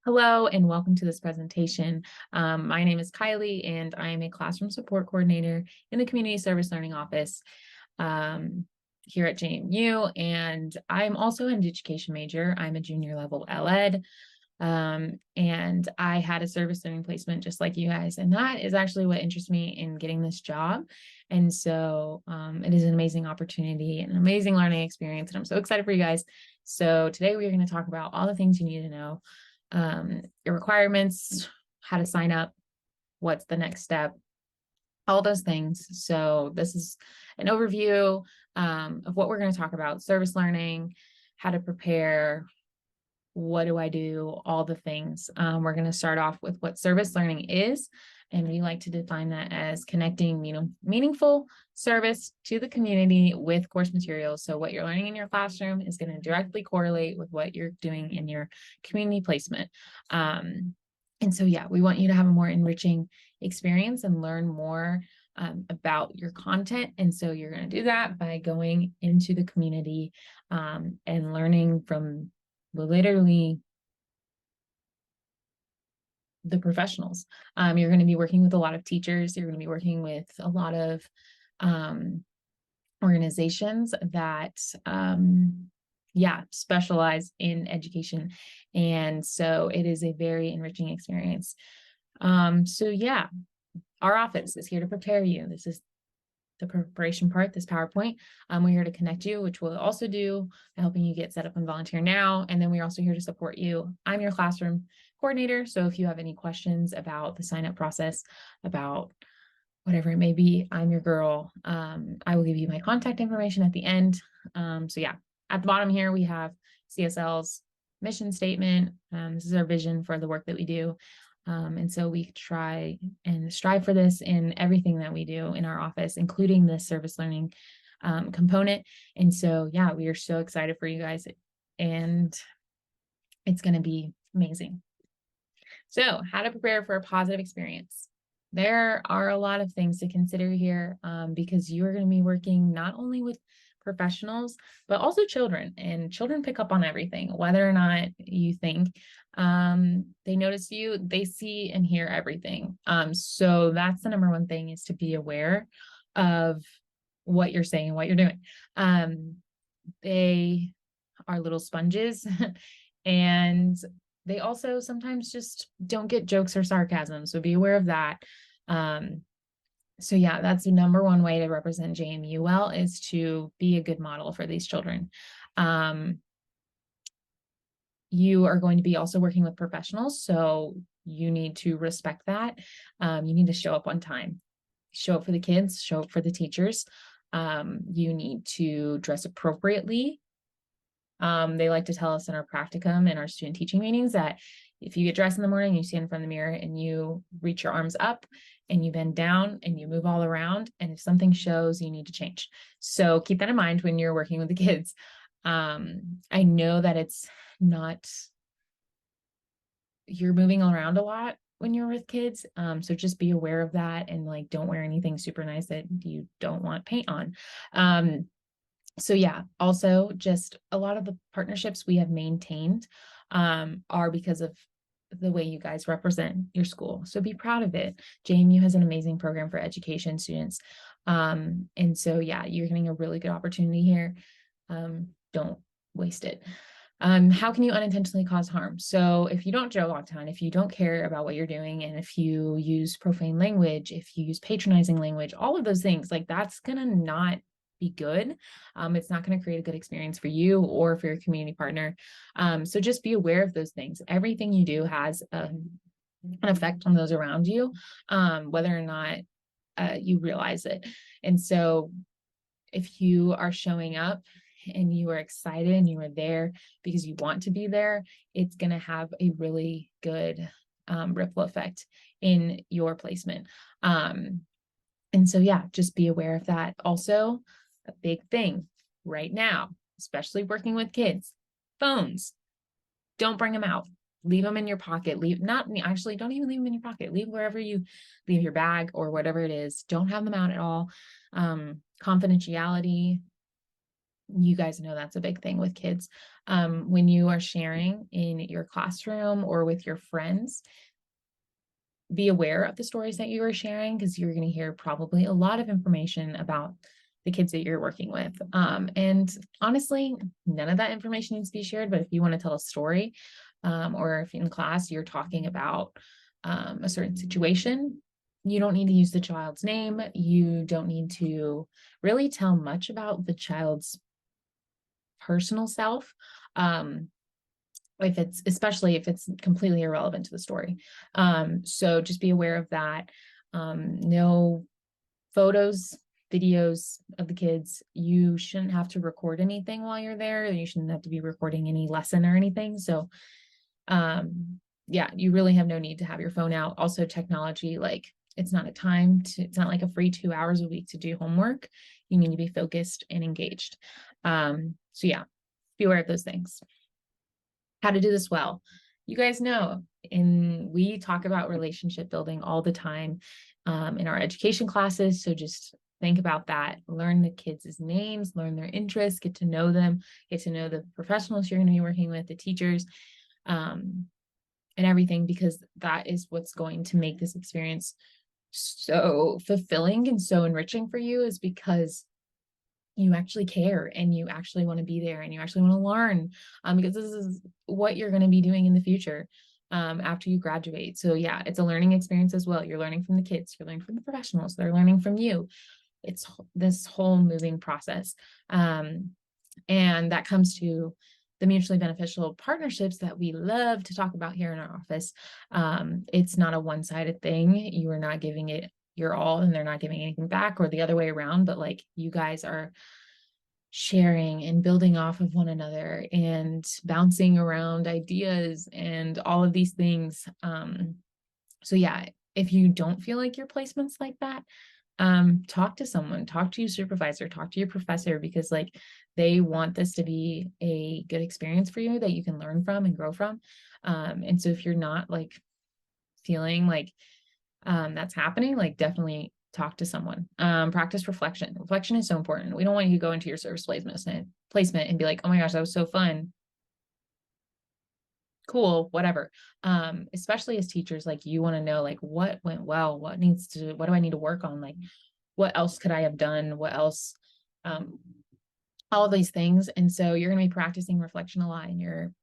Hello and welcome to this presentation. My name is Kylie and I am a classroom support coordinator in the Community Service Learning Office here at JMU. And I'm also an education major. I'm a junior level ELED. And I had a service learning placement just like you guys. And that is actually what interests me in getting this job. And so it is an amazing opportunity and an amazing learning experience. And I'm so excited for you guys. So today we are going to talk about all the things you need to know, your requirements, how to sign up, what's the next step, all those things. So this is an overview of what we're going to talk about: service learning, how to prepare, what do I do, all the things. We're going to start off with what service learning is, and we like to define that as connecting meaningful service to the community with course materials. So what you're learning in your classroom is going to directly correlate with what you're doing in your community placement. And so, yeah, we want you to have a more enriching experience and learn more about your content. And so you're going to do that by going into the community and learning from literally the professionals. You're going to be working with a lot of teachers. You're going to be working with a lot of organizations that specialize in education. And so it is a very enriching experience. Our office is here to prepare you. This is the preparation part, this PowerPoint. We're here to connect you, which we'll also do by helping you get set up and volunteer now. And then we're also here to support you. I'm your classroom coordinator. So if you have any questions about the sign up process, about whatever it may be, I'm your girl. I will give you my contact information at the end. At the bottom here, we have CSL's mission statement. This is our vision for the work that we do. And so we try and strive for this in everything that we do in our office, including the service learning component. And so, yeah, we are so excited for you guys, and it's going to be amazing. So how to prepare for a positive experience. There are a lot of things to consider here because you're going to be working not only with professionals, but also children, and children pick up on everything, whether or not you think they notice you, they see and hear everything. So that's the number one thing, is to be aware of what you're saying and what you're doing. They are little sponges and they also sometimes just don't get jokes or sarcasm. So be aware of that. That's the number one way to represent JMU well, is to be a good model for these children. You are going to be also working with professionals, so you need to respect that. You need to show up on time, show up for the kids, show up for the teachers. You need to dress appropriately. They like to tell us in our practicum and our student teaching meetings that if you get dressed in the morning, you stand in front of the mirror and you reach your arms up and you bend down and you move all around, and if something shows, you need to change. So keep that in mind when you're working with the kids. I know that it's not, you're moving around a lot when you're with kids. So just be aware of that, and don't wear anything super nice that you don't want paint on. Also just a lot of the partnerships we have maintained are because of the way you guys represent your school. So be proud of it. JMU has an amazing program for education students. You're getting a really good opportunity here. Don't waste it. How can you unintentionally cause harm? So if you don't joke all the time, if you don't care about what you're doing, and if you use profane language, if you use patronizing language, all of those things, that's gonna not be good. It's not going to create a good experience for you or for your community partner. So just be aware of those things. Everything you do has an effect on those around you, whether or not you realize it. And so if you are showing up and you are excited and you are there because you want to be there, it's going to have a really good ripple effect in your placement. Just be aware of that. Also, a big thing right now, especially working with kids, phones. Don't bring them out. Leave them in your pocket. Don't even leave them in your pocket. Leave wherever you leave your bag or whatever it is. Don't have them out at all. Confidentiality You guys know that's a big thing with kids. When you are sharing in your classroom or with your friends, be aware of the stories that you are sharing, because you're going to hear probably a lot of information about the kids that you're working with. And honestly, none of that information needs to be shared. But if you want to tell a story, or if in class you're talking about a certain situation, you don't need to use the child's name. You don't need to really tell much about the child's personal self. If it's, especially if it's completely irrelevant to the story. So just be aware of that. No photos, videos of the kids. You shouldn't have to record anything while you're there. You shouldn't have to be recording any lesson or anything. So yeah, you really have no need to have your phone out. Also, technology, like it's not it's not like a free 2 hours a week to do homework. You need to be focused and engaged. So yeah, be aware of those things. How to do this well. You guys know, we talk about relationship building all the time in our education classes. So just think about that. Learn the kids' names, learn their interests, get to know them, get to know the professionals you're going to be working with, the teachers, and everything, because that is what's going to make this experience so fulfilling and so enriching for you, is because you actually care and you actually want to be there and you actually want to learn, because this is what you're going to be doing in the future after you graduate. So yeah, it's a learning experience as well. You're learning from the kids, you're learning from the professionals, they're learning from you. It's this whole moving process. And that comes to the mutually beneficial partnerships that we love to talk about here in our office. It's not a one-sided thing. You are not giving it your all and they're not giving anything back, or the other way around, but like you guys are sharing and building off of one another and bouncing around ideas and all of these things. So yeah, if you don't feel like your placement's like that, talk to someone, talk to your supervisor, talk to your professor, because like they want this to be a good experience for you that you can learn from and grow from. And so if you're not like feeling like that's happening, like definitely talk to someone. Practice reflection. Reflection is so important. We don't want you to go into your service placement and be like, oh my gosh, that was so fun. Cool, whatever. Especially as teachers, like you want to know like what went well, what do I need to work on? Like what else could I have done? What else? Um, all these things. And so you're going to be practicing reflection a lot in your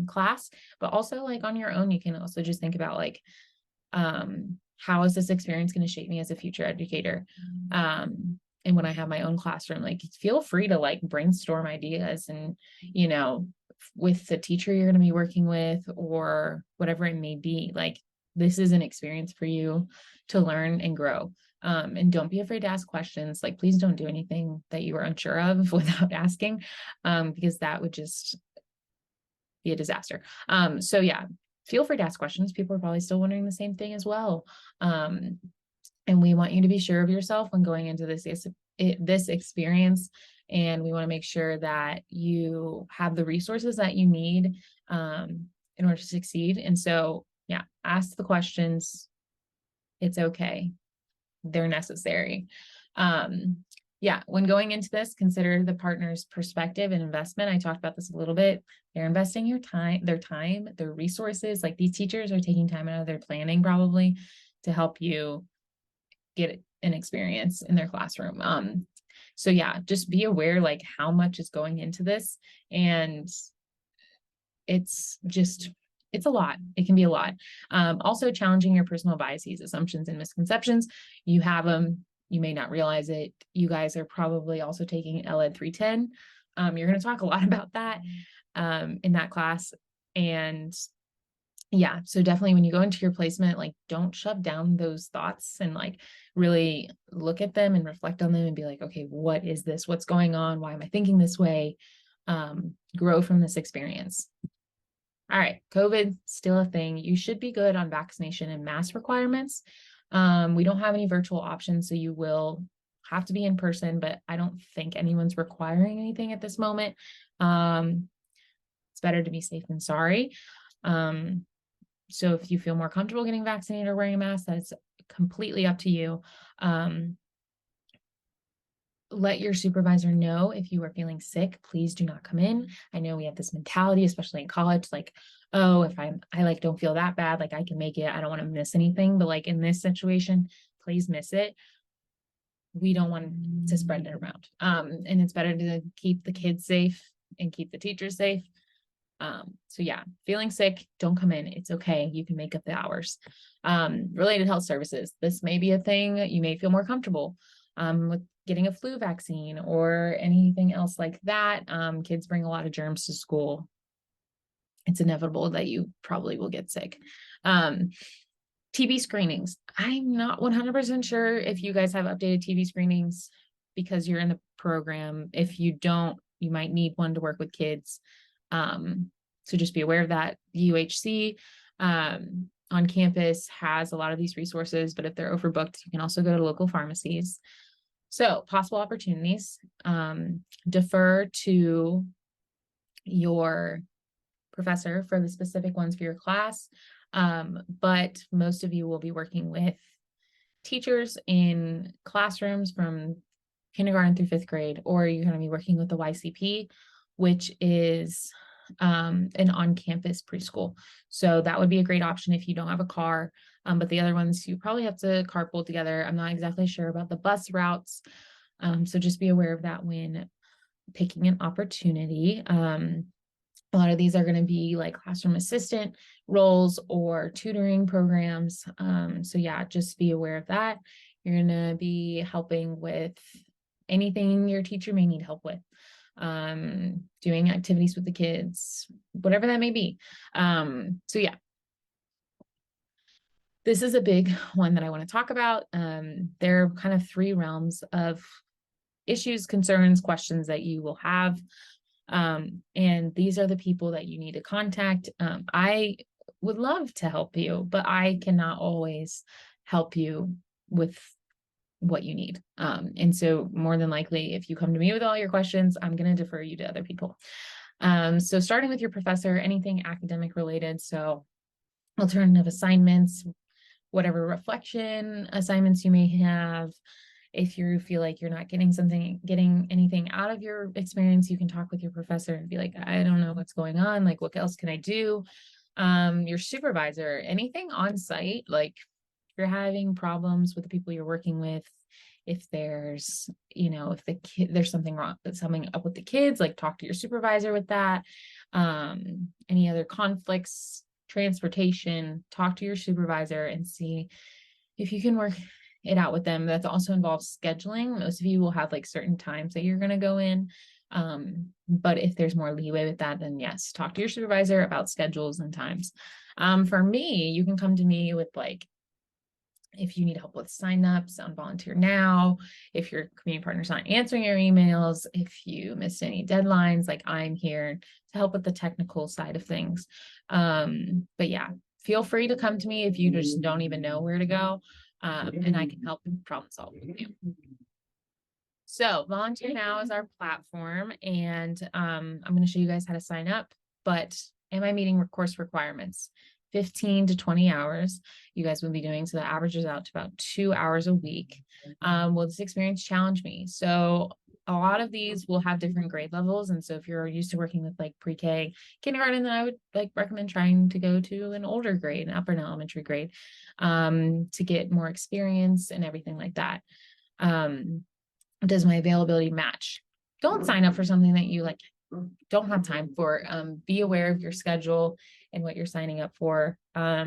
class, but also like on your own, you can also just think about like, how is this experience going to shape me as a future educator? And when I have my own classroom, like feel free to like brainstorm ideas and, with the teacher you're going to be working with or whatever it may be, like this is an experience for you to learn and grow. And don't be afraid to ask questions. Like, please don't do anything that you are unsure of without asking, because that would just be a disaster. So yeah, feel free to ask questions. People are probably still wondering the same thing as well. And we want you to be sure of yourself when going into this experience. And we want to make sure that you have the resources that you need in order to succeed. And so, yeah, ask the questions. It's okay. They're necessary. Yeah, when going into this, consider the partner's perspective and investment. I talked about this a little bit. They're investing their resources. Like these teachers are taking time out of their planning probably to help you get an experience in their classroom. So yeah, just be aware like how much is going into this, and it's a lot. It can be a lot. Also challenging your personal biases, assumptions, and misconceptions. You have them. You may not realize it. You guys are probably also taking ELED 310. You're going to talk a lot about that in that class. And yeah, so definitely when you go into your placement, like don't shove down those thoughts and like really look at them and reflect on them and be like, okay, what is this? What's going on? Why am I thinking this way? Grow from this experience. All right, COVID, still a thing. You should be good on vaccination and mask requirements. We don't have any virtual options, so you will have to be in person, but I don't think anyone's requiring anything at this moment. It's better to be safe than sorry. So if you feel more comfortable getting vaccinated or wearing a mask, that's completely up to you. let your supervisor know if you are feeling sick, please do not come in. I know we have this mentality, especially in college, like, oh, if I like don't feel that bad, like I can make it, I don't want to miss anything. But like in this situation, please miss it. We don't want to spread it around. And it's better to keep the kids safe and keep the teachers safe. So yeah, feeling sick, don't come in. It's okay. You can make up the hours. Related health services. This may be a thing you may feel more comfortable with getting a flu vaccine or anything else like that. Kids bring a lot of germs to school. It's inevitable that you probably will get sick. TB screenings. I'm not 100% sure if you guys have updated TB screenings because you're in the program. If you don't, you might need one to work with kids. So just be aware of that. UHC on campus has a lot of these resources, but if they're overbooked, you can also go to local pharmacies. So possible opportunities, defer to your professor for the specific ones for your class. But most of you will be working with teachers in classrooms from kindergarten through 5th grade, or you're going to be working with the YCP, which is an on-campus preschool. So that would be a great option if you don't have a car. But the other ones, you probably have to carpool together. I'm not exactly sure about the bus routes. So just be aware of that when picking an opportunity. A lot of these are going to be like classroom assistant roles or tutoring programs. So yeah, just be aware of that. You're going to be helping with anything your teacher may need help with, doing activities with the kids, whatever that may be. So yeah, this is a big one that I want to talk about. There are kind of 3 realms of issues, concerns, questions that you will have. And these are the people that you need to contact. I would love to help you, but I cannot always help you with what you need. And so more than likely, if you come to me with all your questions, I'm going to defer you to other people. So starting with your professor, anything academic related. So alternative assignments, whatever reflection assignments you may have. If you feel like you're not getting anything out of your experience, you can talk with your professor and be like, I don't know what's going on. Like, what else can I do? Your supervisor, anything on site, like if you're having problems with the people you're working with, if there's, if there's something wrong, something up with the kids, like talk to your supervisor with that. Any other conflicts, transportation, talk to your supervisor and see if you can work it out with them. That also involves scheduling. Most of you will have like certain times that you're going to go in. But if there's more leeway with that, then yes, talk to your supervisor about schedules and times. For me, you can come to me with like, if you need help with signups on Volunteer Now, if your community partner's not answering your emails, if you missed any deadlines, like I'm here to help with the technical side of things. But yeah, feel free to come to me if you just don't even know where to go, and I can help problem solve with you. So Volunteer Now is our platform, and I'm going to show you guys how to sign up. But am I meeting course requirements? 15 to 20 hours you guys will be doing. So that averages out to about 2 hours a week. Will this experience challenge me? So a lot of these will have different grade levels. And so if you're used to working with like pre-K, kindergarten, then I would like recommend trying to go to an older grade, an upper and elementary grade, to get more experience and everything like that. Does my availability match? Don't sign up for something that you like don't have time for. Be aware of your schedule and what you're signing up for,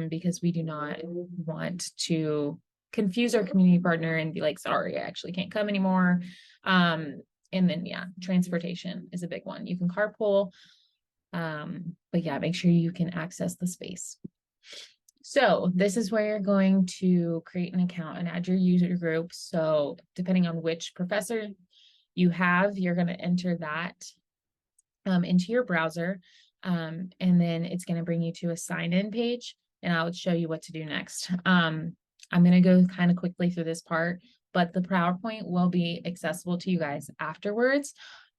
because we do not want to confuse our community partner and be like, sorry, I actually can't come anymore. And then yeah, transportation is a big one. You can carpool, but yeah, make sure you can access the space. So this is where you're going to create an account and add your user group. So depending on which professor you have, you're going to enter that into your browser. And then it's going to bring you to a sign-in page, and I'll show you what to do next. I'm going to go kind of quickly through this part, but the PowerPoint will be accessible to you guys afterwards,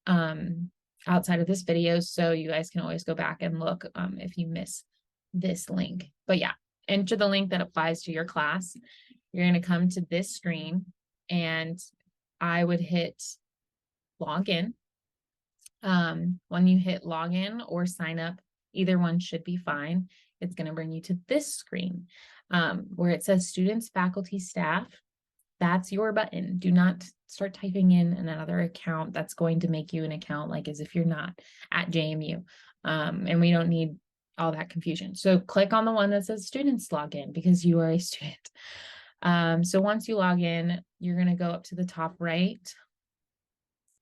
outside of this video. So you guys can always go back and look if you miss this link. But yeah, enter the link that applies to your class. You're going to come to this screen, and I would hit log in. When you hit login or sign up, either one should be fine. It's going to bring you to this screen where it says students, faculty, staff. That's your button. Do not start typing in another account that's going to make you an account like as if you're not at JMU. And we don't need all that confusion. So click on the one that says students login because you are a student. So once you log in, you're going to go up to the top right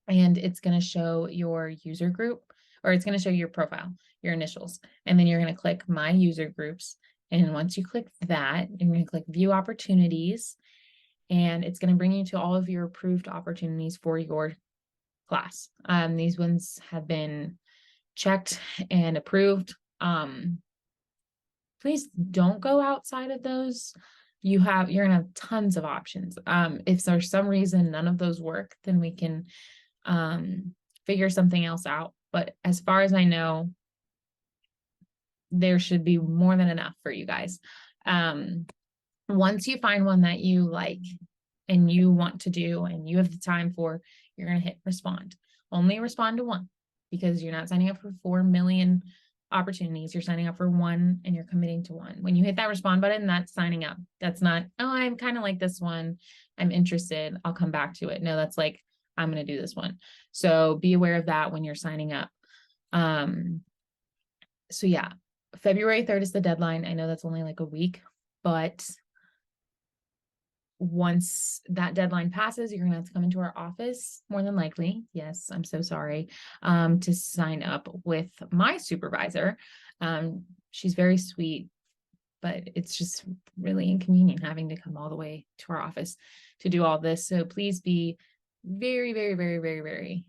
and it's going to show your user group, or it's going to show your profile, your initials. And then you're going to click my user groups. And once you click that, you're going to click view opportunities. And it's going to bring you to all of your approved opportunities for your class. These ones have been checked and approved. Please don't go outside of those. You're going to have tons of options. If there's some reason none of those work, then we can figure something else out. But as far as I know, there should be more than enough for you guys. Once you find one that you like and you want to do and you have the time for, you're going to hit respond. Only respond to one because you're not signing up for 4 million opportunities. You're signing up for one and you're committing to one. When you hit that respond button, that's signing up. That's not, oh, I'm kind of like this one. I'm interested. I'll come back to it. No, that's like, I'm going to do this one. So be aware of that when you're signing up. So yeah, February 3rd is the deadline. I know that's only like a week, but once that deadline passes, you're gonna have to come into our office, more than likely. Yes, I'm so sorry, to sign up with my supervisor. She's very sweet, but it's just really inconvenient having to come all the way to our office to do all this. So please be very, very, very, very, very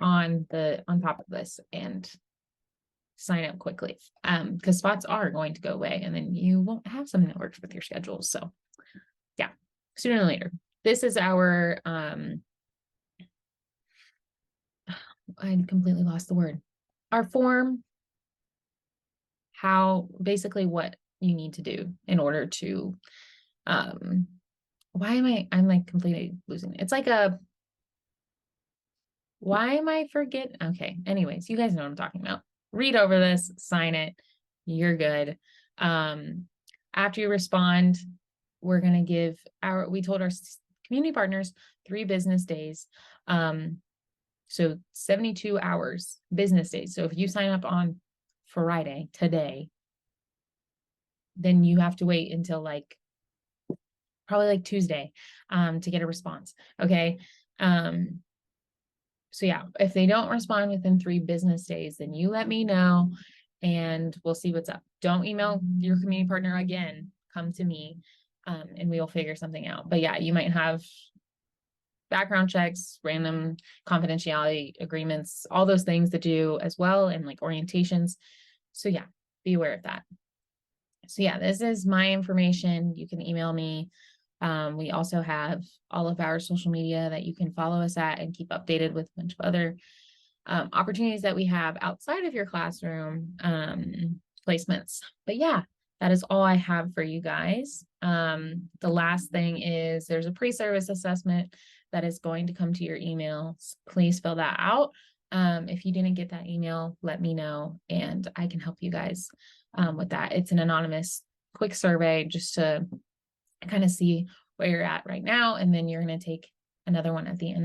on top of this and sign up quickly, because spots are going to go away and then you won't have something that works with your schedule. So yeah, sooner than later. This is our, I completely lost the word. Our form, basically what you need to do in order to, I'm like completely losing it. It's like why am I forgetting? Okay. Anyways, you guys know what I'm talking about. Read over this, sign it. You're good. After you respond, we're going to give we told our community partners 3 business days. So 72 hours business days. So if you sign up on Friday, today, then you have to wait until probably like Tuesday, to get a response. Okay. So yeah, if they don't respond within 3 business days, then you let me know and we'll see what's up. Don't email your community partner again. Come to me, and we will figure something out. But yeah, you might have background checks, random confidentiality agreements, all those things to do as well, and like orientations. So yeah, be aware of that. So yeah, this is my information. You can email me. We also have all of our social media that you can follow us at and keep updated with a bunch of other opportunities that we have outside of your classroom placements. But yeah, that is all I have for you guys. The last thing is there's a pre-service assessment that is going to come to your emails. Please fill that out. If you didn't get that email, let me know and I can help you guys with that. It's an anonymous quick survey just to kind of see where you're at right now. And then you're going to take another one at the end